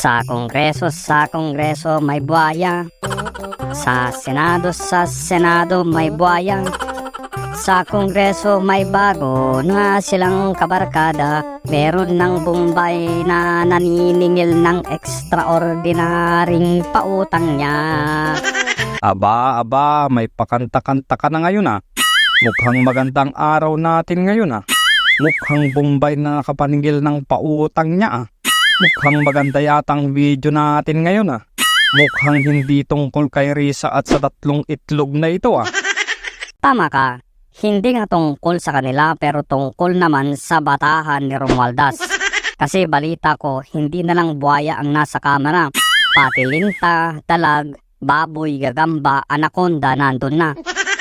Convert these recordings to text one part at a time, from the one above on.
Sa Kongreso may buhaya. Sa Senado may buhaya. Sa Kongreso may bago na silang kabarkada. Meron ng Bombay na naniningil ng extraordinaryong pautang niya. Aba, may pakanta-kanta ka na ngayon Mukhang magandang araw natin ngayon Mukhang Bombay na nakapaningil ng pautang niya Mukhang maganda yatang video natin ngayon Mukhang hindi tungkol kay Risa at sa 3 itlog na ito Tama ka. Hindi nga tungkol sa kanila pero tungkol naman sa batahan ni Romualdez. Kasi balita ko, hindi na lang buhaya ang nasa kamera. Pati linta, dalag, baboy, gagamba, anaconda nandun na.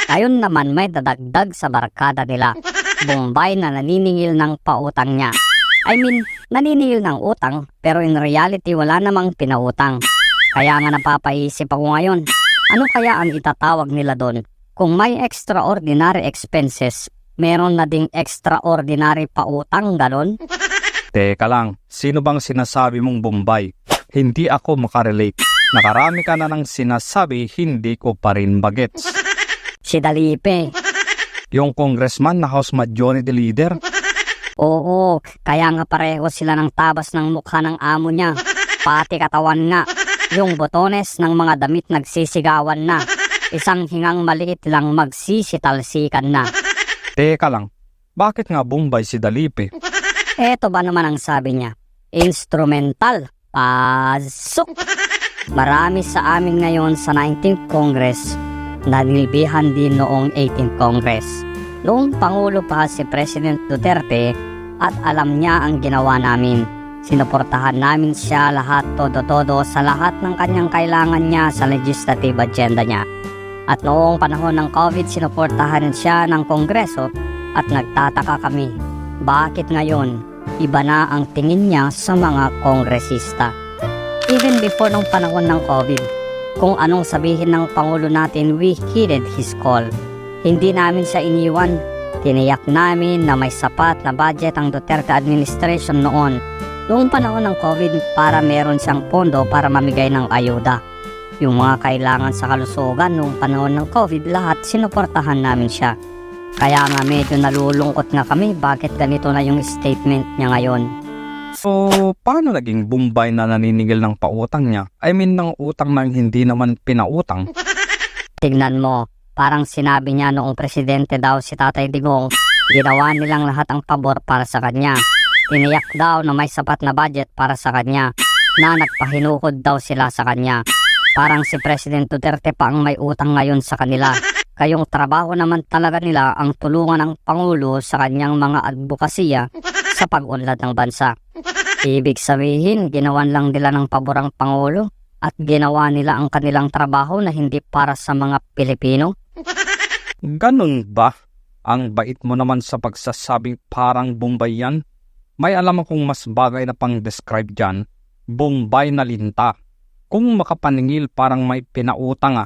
Ngayon naman may dadagdag sa barkada nila. Bombay na naniningil ng pautang niya. I mean, naniningil ng utang pero in reality wala namang pinautang. Kaya nga napapaisip ako ngayon, ano kaya ang itatawag nila doon? Kung may extraordinary expenses, meron na ding extraordinary pautang, ganon? Teka lang, sino bang sinasabi mong Bombay? Hindi ako makarelate. Nakarami ka na ng sinasabi, hindi ko pa rin bagets. Si Dalipe. Yung congressman na House Majority Leader? Oo, kaya nga pareho sila ng tabas ng mukha ng amo niya. Pati katawan nga. Yung botones ng mga damit nagsisigawan na. Isang hingang maliit lang magsisitalsikan na. Teka lang, bakit nga Bombay si Dalipe? Eto ba naman ang sabi niya? Instrumental. Pasok! Marami sa amin ngayon sa 19th Congress na nilbihan din noong 18th Congress. Noong Pangulo pa si President Duterte at alam niya ang ginawa namin. Sinuportahan namin siya lahat todo-todo sa lahat ng kanyang kailangan niya sa legislative agenda niya. At noong panahon ng COVID, sinuportahan siya ng Kongreso at nagtataka kami. Bakit ngayon, iba na ang tingin niya sa mga kongresista? Even before nung panahon ng COVID, kung anong sabihin ng Pangulo natin, we heeded his call. Hindi namin siya iniwan. Tiniyak namin na may sapat na budget ang Duterte administration noon. Noong panahon ng COVID para meron siyang pondo para mamigay ng ayuda. Yung mga kailangan sa kalusugan noong panahon ng COVID, lahat sinuportahan namin siya. Kaya nga medyo nalulungkot nga kami bakit ganito na yung statement niya ngayon. So, paano naging Bombay na naniningil ng pautang niya? I mean, ng utang na hindi naman pinautang. Tignan mo, parang sinabi niya noong presidente daw si Tatay Digong, ginawa nilang lahat ang pabor para sa kanya. Tiniyak daw na may sapat na budget para sa kanya, na nagpahinukod daw sila sa kanya. Parang si President Duterte pa ang may utang ngayon sa kanila. Kayong trabaho naman talaga nila ang tulungan ng Pangulo sa kanyang mga advokasya sa pag-unlad ng bansa. Ibig sabihin, ginawan lang nila ng pabor ang Pangulo at ginawa nila ang kanilang trabaho na hindi para sa mga Pilipino. Ganun ba? Ang bait mo naman sa pagsasabing parang Bombay yan. May alam akong mas bagay na pang-describe dyan. Bombay na linta. Kung makapaningil parang may pinautang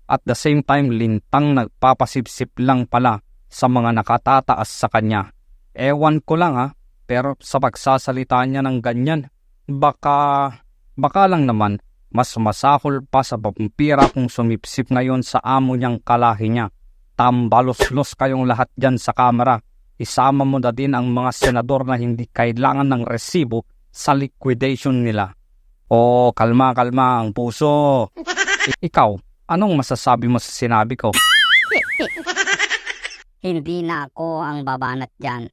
at the same time lintang nagpapasipsip lang pala sa mga nakatataas sa kanya. Ewan ko lang pero sa pagsasalita niya ng ganyan, baka lang naman mas masahol pa sa vampira kung sumipsip ngayon sa amo niyang kalahi niya. Tambalos-los kayong lahat dyan sa kamera. Isama mo na din ang mga senador na hindi kailangan ng resibo sa liquidation nila. Oh, kalma ang puso. Ikaw, anong masasabi mo sa sinabi ko? Hindi na ako ang babanat dyan.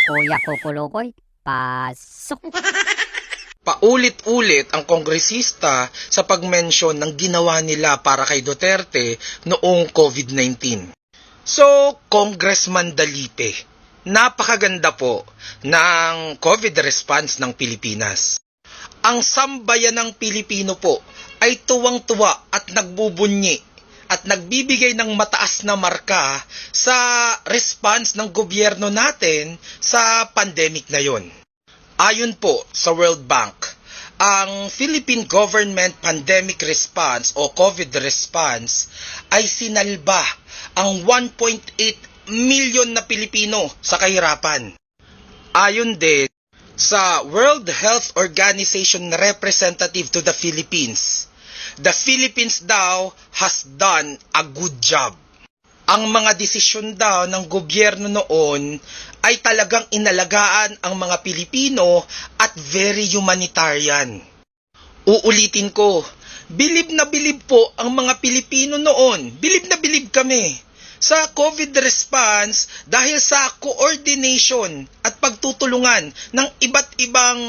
Kuya Kukulukoy, pasok! Paulit-ulit ang kongresista sa pag-mention ng ginawa nila para kay Duterte noong COVID-19. So, Congressman Dalipe, napakaganda po ng COVID response ng Pilipinas. Ang sambayan ng Pilipino po ay tuwang-tuwa at nagbubunyi at nagbibigay ng mataas na marka sa response ng gobyerno natin sa pandemic na yon. Ayon po sa World Bank, ang Philippine Government Pandemic Response o COVID Response ay sinalba ang 1.8 million na Pilipino sa kahirapan. Ayon din sa World Health Organization representative to the Philippines. The Philippines daw has done a good job. Ang mga desisyon daw ng gobyerno noon ay talagang inalagaan ang mga Pilipino at very humanitarian. Uulitin ko, bilib na bilib po ang mga Pilipino noon. Bilib na bilib kami sa COVID response dahil sa coordination at pagtutulungan ng iba't ibang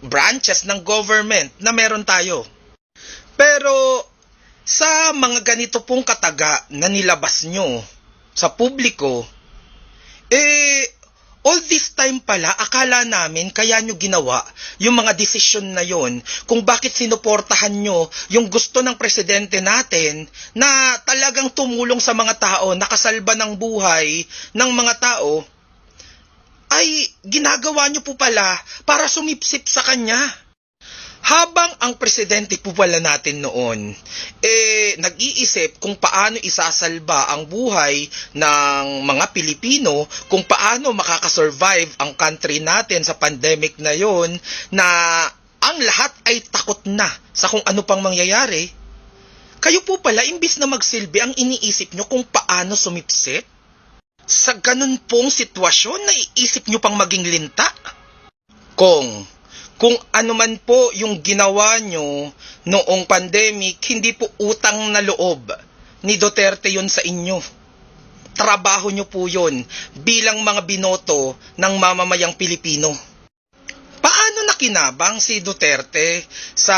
branches ng government na meron tayo. Pero sa mga ganito pong kataga na nilabas nyo sa publiko, all this time pala, akala namin kaya nyo ginawa yung mga desisyon na yon kung bakit sinuportahan nyo yung gusto ng presidente natin na talagang tumulong sa mga tao, nakasalba ng buhay ng mga tao, ay ginagawa nyo po pala para sumipsip sa kanya. Habang ang presidente po pala natin noon, nag-iisip kung paano isasalba ang buhay ng mga Pilipino, kung paano makakasurvive ang country natin sa pandemic na yon, na ang lahat ay takot na sa kung ano pang mangyayari. Kayo po pala, imbis na magsilbi, ang iniisip nyo kung paano sumipsip? Sa ganun pong sitwasyon, naiisip nyo pang maging linta? Kung ano man po yung ginawa nyo noong pandemic, hindi po utang na loob ni Duterte yon sa inyo. Trabaho nyo po yon bilang mga binoto ng mamamayang Pilipino. Paano nakinabang si Duterte sa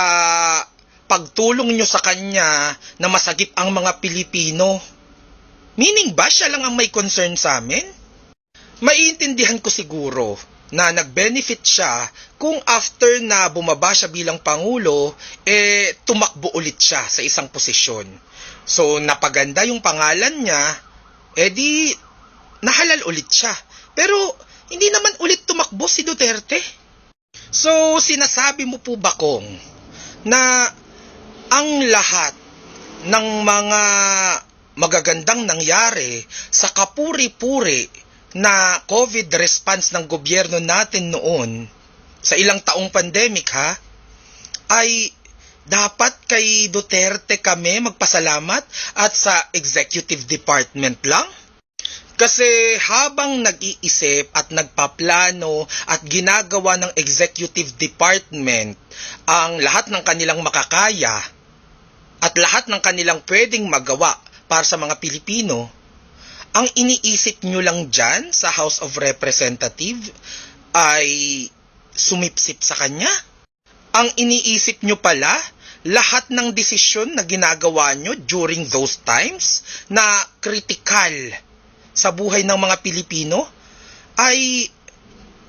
pagtulong nyo sa kanya na masagip ang mga Pilipino? Meaning ba siya lang ang may concern sa amin? Maiintindihan ko siguro na nag-benefit siya kung after na bumaba siya bilang Pangulo, tumakbo ulit siya sa isang posisyon. So, napaganda yung pangalan niya, di nahalal ulit siya. Pero, hindi naman ulit tumakbo si Duterte. So, sinasabi mo po ba, Kong, na ang lahat ng mga magagandang nangyari sa kapuri-puri na COVID response ng gobyerno natin noon sa ilang taong pandemic ay dapat kay Duterte kami magpasalamat at sa executive department lang? Kasi habang nag-iisip at nagpaplano at ginagawa ng executive department ang lahat ng kanilang makakaya at lahat ng kanilang pwedeng magawa para sa mga Pilipino, ang iniisip nyo lang dyan sa House of Representatives ay sumipsip sa kanya? Ang iniisip nyo pala, lahat ng desisyon na ginagawa nyo during those times na kritikal sa buhay ng mga Pilipino ay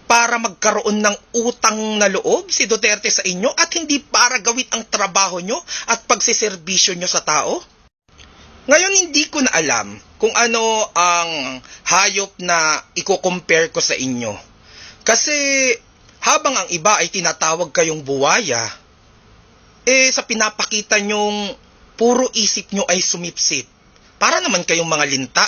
para magkaroon ng utang na loob si Duterte sa inyo at hindi para gawin ang trabaho nyo at pagsiservisyo nyo sa tao? Ngayon hindi ko na alam kung ano ang hayop na i-compare ko sa inyo. Kasi habang ang iba ay tinatawag kayong buwaya, sa pinapakita nyong puro isip nyo ay sumipsip. Para naman kayong mga linta.